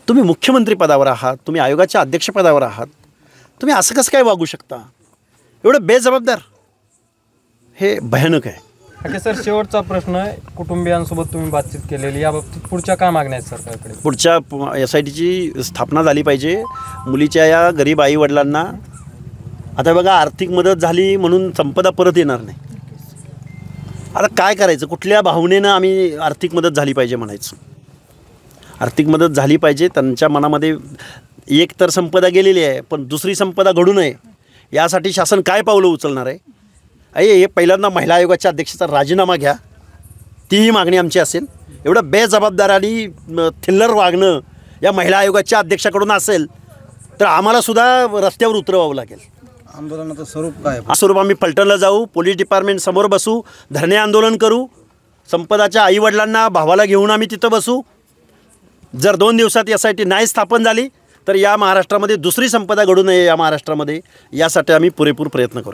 तुम्ही मुख्यमंत्री पदावर आहात, तुम्ही आयोगाच्या अध्यक्षपदावर आहात, तुम्ही असं कसं काय वागू शकता? एवढं बेजबाबदार, हे भयानक आहे. ओके सर, शेवटचा प्रश्न आहे. कुटुंबियांसोबत तुम्ही बातचीत केलेली, याबाबतीत पुढच्या काय मागण्या आहेत सरकारकडे? पुढच्या SITची स्थापना झाली पाहिजे. मुलीच्या या गरीब आईवडिलांना आता बघा, आर्थिक मदत झाली म्हणून संपदा परत येणार नाही. आता काय करायचं? कुठल्या भावनेनं आम्ही आर्थिक मदत झाली पाहिजे म्हणायचं? आर्थिक मदत झाली पाहिजे. त्यांच्या मनामध्ये एक तर संपदा गेलेली आहे, पण दुसरी संपदा घडू नये यासाठी शासन काय पावलं उचलणार आहे? हे पहिल्यांदा महिला आयोगाच्या अध्यक्षाचा राजीनामा घ्या, तीही मागणी आमची असेल. एवढं बेजबाबदार आणि थिल्लर वागणं या महिला आयोगाच्या अध्यक्षाकडून असेल तर आम्हालासुद्धा रस्त्यावर उतरवावं लागेल. आंदोलनाचं स्वरूप काय? स्वरूप आम्ही पलटणला जाऊ, पोलीस डिपार्टमेंट समोर बसू, धरणे आंदोलन करू, संपदाच्या आईवडिलांना भावाला घेऊन आम्ही तिथं बसू. जर 2 दिवसात SIT नाही स्थापन झाली तर या महाराष्ट्रामध्ये दुसरी संपदा घडू नये या महाराष्ट्रामध्ये, यासाठी आम्ही पुरेपूर प्रयत्न करू.